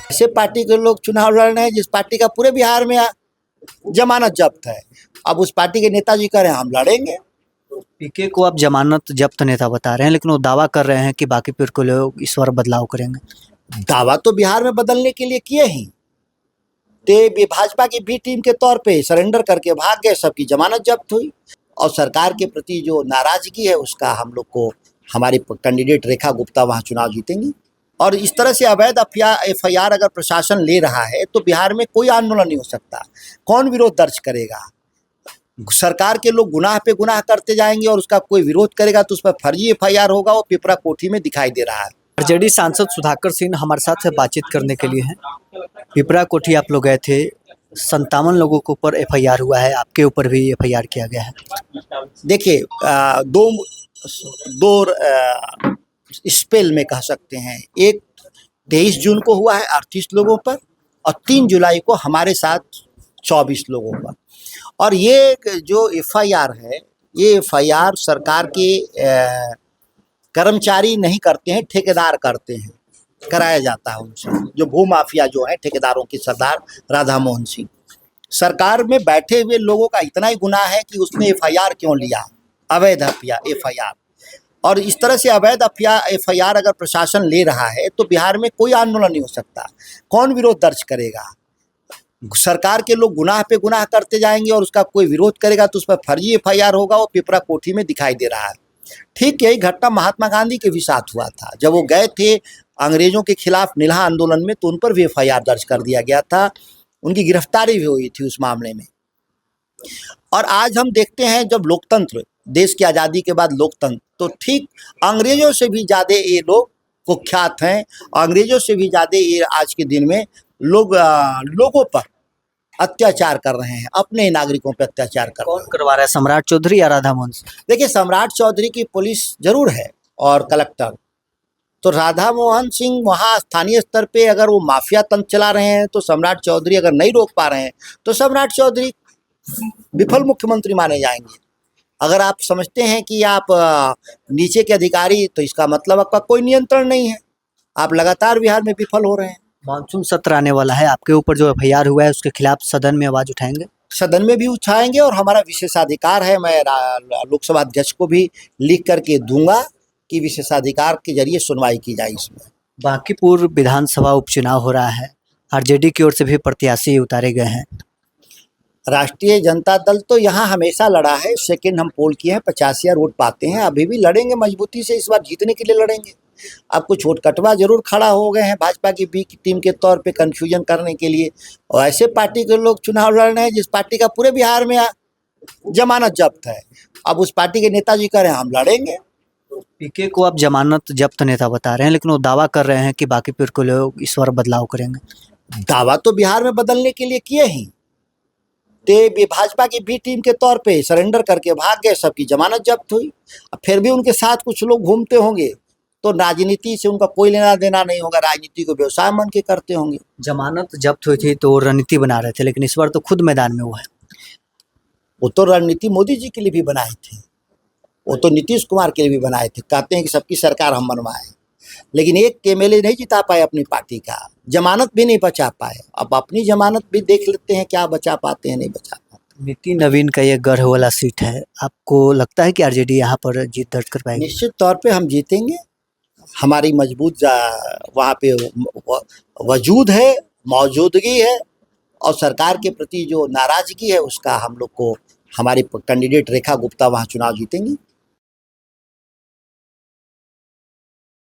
ऐसे पार्टी के लोग चुनाव लड़ रहे हैं जिस पार्टी का पूरे बिहार में जमानत जब्त है। अब उस पार्टी के नेताजी कह रहे हैं हम लड़ेंगे। पीके को आप जमानत जब्त नेता बता रहे हैं, लेकिन वो दावा कर रहे हैं कि बाकी फिर को लोग इस बार बदलाव करेंगे। दावा तो बिहार में बदलने के लिए किए ही, ते भाजपा की बी टीम के तौर पे सरेंडर करके भाग गए, सबकी जमानत जब्त हुई। और सरकार के प्रति जो नाराजगी है उसका हम लोग को, हमारी कैंडिडेट रेखा गुप्ता वहाँ चुनाव जीतेंगी। और इस तरह से अवैध FIR अगर प्रशासन ले रहा है तो बिहार में कोई आंदोलन नहीं हो सकता। कौन विरोध दर्ज करेगा? सरकार के लोग गुनाह पे गुनाह करते जाएंगे और उसका कोई विरोध करेगा तो उस पर फर्जी FIR होगा। वो पिपरा कोठी में दिखाई दे रहा है। आरजेडी सांसद सुधाकर सिंह हमारे साथ बातचीत करने के लिए हैं। पिपरा कोठी आप लोग गए थे, 57 लोगों के ऊपर FIR हुआ है, आपके ऊपर भी FIR किया गया है। देखिए, दो स्पेल में कह सकते हैं। एक 23 जून को हुआ है 38 लोगों पर, और 3 जुलाई को हमारे साथ 24 लोगों पर। और ये जो FIR है, ये FIR सरकार के कर्मचारी नहीं करते हैं, ठेकेदार करते हैं, कराया जाता है उनसे। जो भू माफिया जो है ठेकेदारों के सरदार राधा मोहन सिंह, सरकार में बैठे हुए लोगों का इतना ही गुनाह है कि उसने FIR क्यों लिया, अवैध FIR। और इस तरह से अवैध FIR अगर प्रशासन ले रहा है तो बिहार में कोई आंदोलन नहीं हो सकता। कौन विरोध दर्ज करेगा? सरकार के लोग गुनाह पे गुनाह करते जाएंगे और उसका कोई विरोध करेगा तो उस पर फर्जी FIR होगा। वो पिपरा कोठी में दिखाई दे रहा है। ठीक यही घटना महात्मा गांधी के भी साथ हुआ था। जब वो गए थे अंग्रेजों के खिलाफ नीलहा आंदोलन में तो उन पर भी FIR दर्ज कर दिया गया था। उनकी गिरफ्तारी भी हुई थी उस मामले में। और आज हम देखते हैं जब लोकतंत्र, देश की आज़ादी के बाद लोकतंत्र, तो ठीक अंग्रेजों से भी ज़्यादा ये लोग कुख्यात हैं। अंग्रेजों से भी ज़्यादा ये आज के दिन में लोगों पर अत्याचार कर रहे हैं, अपने नागरिकों पर अत्याचार कर रहे हैं। कौन करवा रहा है, सम्राट चौधरी या राधा मोहन सिंह? देखिए, सम्राट चौधरी की पुलिस जरूर है और कलेक्टर, तो राधा मोहन सिंह वहाँ स्थानीय स्तर पे अगर वो माफिया तंत्र चला रहे हैं तो सम्राट चौधरी अगर नहीं रोक पा रहे हैं तो सम्राट चौधरी विफल मुख्यमंत्री माने जाएंगे। अगर आप समझते हैं कि आप नीचे के अधिकारी, तो इसका मतलब आपका कोई नियंत्रण नहीं है, आप लगातार बिहार में विफल हो रहे हैं। मानसून सत्र आने वाला है, आपके ऊपर जो FIR हुआ है उसके खिलाफ सदन में आवाज उठाएंगे? सदन में भी उठाएंगे और हमारा विशेषाधिकार है। मैं लोकसभा अध्यक्ष को भी लिख करके दूंगा कि विशेषाधिकार के जरिए सुनवाई की जाए इसमें। बांकीपुर विधानसभा उपचुनाव हो रहा है, आरजेडी की ओर से भी प्रत्याशी उतारे गए हैं। राष्ट्रीय जनता दल तो यहाँ हमेशा लड़ा है, सेकंड हम पोल किए हैं, 85,000 वोट पाते हैं। अभी भी लड़ेंगे मजबूती से, इस बार जीतने के लिए लड़ेंगे। अब कुछ वोट कटवा जरूर खड़ा हो गए हैं भाजपा की बी टीम के तौर पे कंफ्यूजन करने के लिए। और ऐसे पार्टी के लोग चुनाव लड़ रहे हैं जिस पार्टी का पूरे बिहार में जमानत जब्त है। अब उस पार्टी के नेताजी कह रहे हैं हम लड़ेंगे। पीके को आप जमानत जब्त नेता बता रहे हैं, लेकिन वो दावा कर रहे हैं कि बाकी फिर को लोग इस बार बदलाव करेंगे। दावा तो बिहार में बदलने के लिए किए ही, ते भाजपा की बी टीम के तौर पे सरेंडर करके भाग गए, सबकी जमानत जब्त हुई। फिर भी उनके साथ कुछ लोग घूमते होंगे तो राजनीति से उनका कोई लेना देना नहीं होगा, राजनीति को व्यवसाय मान के करते होंगे। जमानत जब्त हुई थी तो रणनीति बना रहे थे, लेकिन इस बार तो खुद मैदान में हुआ है। वो तो रणनीति मोदी जी के लिए भी बनाए थे, वो तो नीतीश कुमार के लिए भी बनाए थे। कहते हैं कि सबकी सरकार हम बनवाए, लेकिन एक MLA नहीं जिता पाए अपनी पार्टी का, जमानत भी नहीं बचा पाए। अब अपनी जमानत भी देख लेते हैं क्या बचा पाते हैं, नहीं बचा पाते। नीति नवीन का ये गढ़ वाला सीट है, आपको लगता है कि आरजेडी यहाँ पर जीत दर्ज कर पाएगी? निश्चित तौर पे हम जीतेंगे। हमारी मजबूत वहाँ पे वजूद है, मौजूदगी है। और सरकार के प्रति जो नाराजगी है उसका हम लोग को, हमारी कैंडिडेट रेखा गुप्ता वहाँ चुनाव जीतेंगी।